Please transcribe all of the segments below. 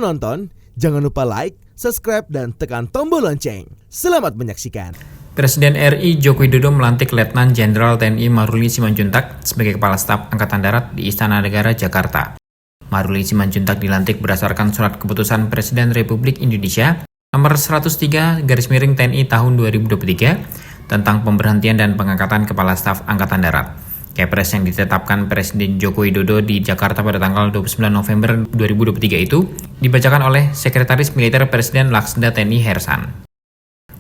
menonton, jangan lupa like, subscribe, dan tekan tombol lonceng. Selamat menyaksikan. Presiden RI Joko Widodo melantik Letnan Jenderal TNI Maruli Simanjuntak sebagai Kepala Staf Angkatan Darat di Istana Negara, Jakarta. Maruli Simanjuntak dilantik berdasarkan Surat Keputusan Presiden Republik Indonesia Nomor 103/TNI tahun 2023 tentang pemberhentian dan pengangkatan Kepala Staf Angkatan Darat. Kepres yang ditetapkan Presiden Joko Widodo di Jakarta pada tanggal 29 November 2023 itu dibacakan oleh Sekretaris Militer Presiden Laksda TNI Hersan.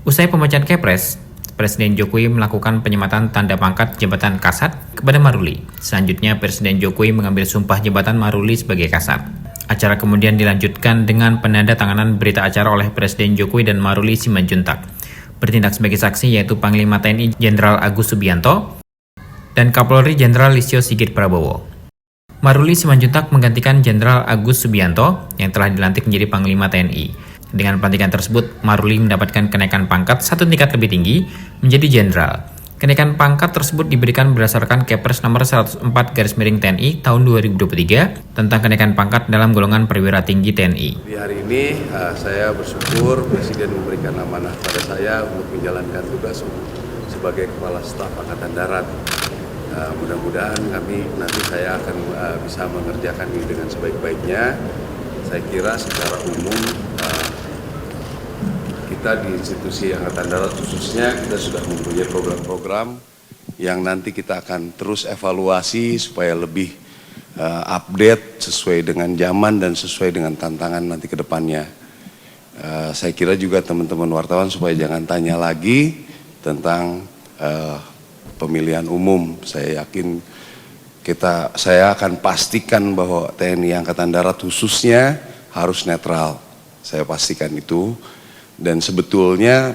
Usai pembacaan Kepres, Presiden Jokowi melakukan penyematan tanda pangkat jabatan Kasat kepada Maruli. Selanjutnya, Presiden Jokowi mengambil sumpah jabatan Maruli sebagai Kasat. Acara kemudian dilanjutkan dengan penandatanganan berita acara oleh Presiden Jokowi dan Maruli Simanjuntak. Bertindak sebagai saksi yaitu Panglima TNI Jenderal Agus Subianto dan Kapolri Jenderal Listio Sigit Prabowo. Maruli Simanjuntak menggantikan Jenderal Agus Subianto yang telah dilantik menjadi Panglima TNI. Dengan pelantikan tersebut, Maruli mendapatkan kenaikan pangkat satu tingkat lebih tinggi menjadi jenderal. Kenaikan pangkat tersebut diberikan berdasarkan Kepres nomor 104/TNI tahun 2023 tentang kenaikan pangkat dalam golongan perwira tinggi TNI. Di hari ini saya bersyukur Presiden memberikan amanah pada saya untuk menjalankan tugas sebagai Kepala Staf Angkatan Darat. Mudah-mudahan nanti saya akan bisa mengerjakan ini dengan sebaik-baiknya. Saya kira secara umum kita di institusi Angkatan Darat khususnya kita sudah mempunyai program-program yang nanti kita akan terus evaluasi supaya lebih update sesuai dengan zaman dan sesuai dengan tantangan nanti ke depannya. Saya kira juga teman-teman wartawan supaya jangan tanya lagi tentang pemilihan umum. Saya yakin saya akan pastikan bahwa TNI Angkatan Darat khususnya harus netral. Saya pastikan itu. Dan sebetulnya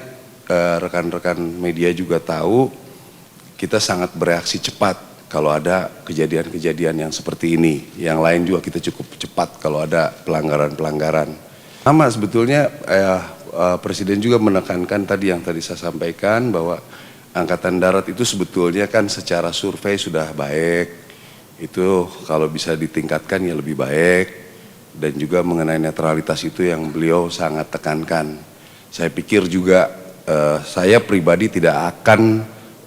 rekan-rekan media juga tahu kita sangat bereaksi cepat kalau ada kejadian-kejadian yang seperti ini. Yang lain juga kita cukup cepat kalau ada pelanggaran-pelanggaran. Sama sebetulnya Presiden juga menekankan tadi yang tadi saya sampaikan bahwa Angkatan Darat itu sebetulnya kan secara survei sudah baik. Itu kalau bisa ditingkatkan ya lebih baik. Dan juga mengenai netralitas itu yang beliau sangat tekankan. Saya pikir juga saya pribadi tidak akan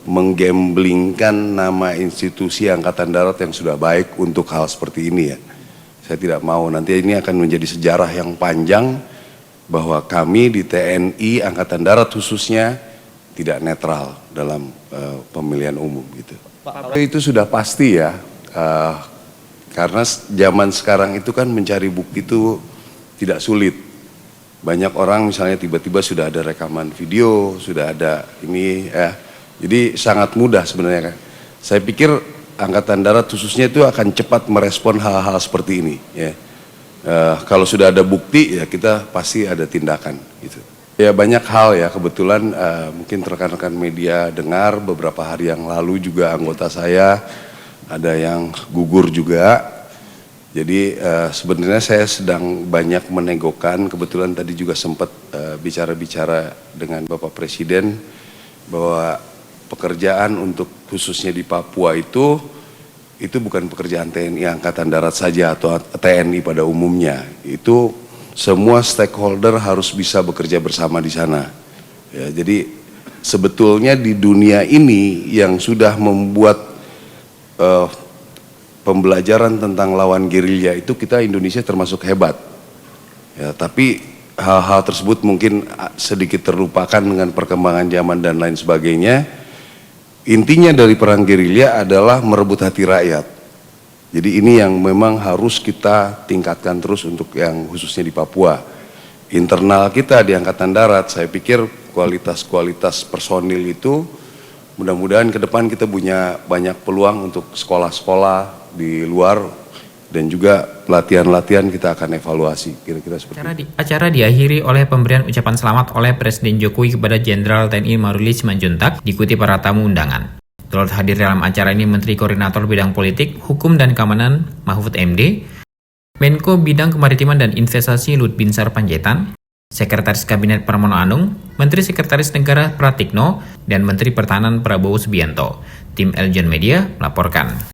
menggamblingkan nama institusi Angkatan Darat yang sudah baik untuk hal seperti ini ya. Saya tidak mau, nanti ini akan menjadi sejarah yang panjang bahwa kami di TNI Angkatan Darat khususnya tidak netral dalam pemilihan umum gitu. Itu sudah pasti ya, karena zaman sekarang itu kan mencari bukti itu tidak sulit. Banyak orang misalnya tiba-tiba sudah ada rekaman video, sudah ada ini ya. Jadi sangat mudah sebenarnya kan. Saya pikir Angkatan Darat khususnya itu akan cepat merespon hal-hal seperti ini ya. Kalau sudah ada bukti ya kita pasti ada tindakan gitu. Ya banyak hal ya, kebetulan mungkin rekan-rekan media dengar beberapa hari yang lalu juga anggota saya ada yang gugur juga. Jadi sebenarnya saya sedang banyak menegokan, kebetulan tadi juga sempat bicara-bicara dengan Bapak Presiden bahwa pekerjaan untuk khususnya di Papua itu bukan pekerjaan TNI Angkatan Darat saja atau TNI pada umumnya. Itu semua stakeholder harus bisa bekerja bersama di sana. Ya, jadi sebetulnya di dunia ini yang sudah membuat pembelajaran tentang lawan gerilya itu kita Indonesia termasuk hebat. Ya, tapi hal-hal tersebut mungkin sedikit terlupakan dengan perkembangan zaman dan lain sebagainya. Intinya dari perang gerilya adalah merebut hati rakyat. Jadi ini yang memang harus kita tingkatkan terus untuk yang khususnya di Papua. Internal kita di Angkatan Darat, saya pikir kualitas personil itu mudah-mudahan ke depan kita punya banyak peluang untuk sekolah-sekolah di luar dan juga latihan-latihan kita akan evaluasi kira-kira seperti itu. Acara diakhiri oleh pemberian ucapan selamat oleh Presiden Jokowi kepada Jenderal TNI Maruli Simanjuntak diikuti para tamu undangan. Turut hadir dalam acara ini Menteri Koordinator Bidang Politik, Hukum dan Keamanan Mahfud MD, Menko Bidang Kemaritiman dan Investasi Lut Binsar Panjaitan, Sekretaris Kabinet Pramono Anung, Menteri Sekretaris Negara Pratikno, dan Menteri Pertahanan Prabowo Subianto. Tim Eljon Media melaporkan.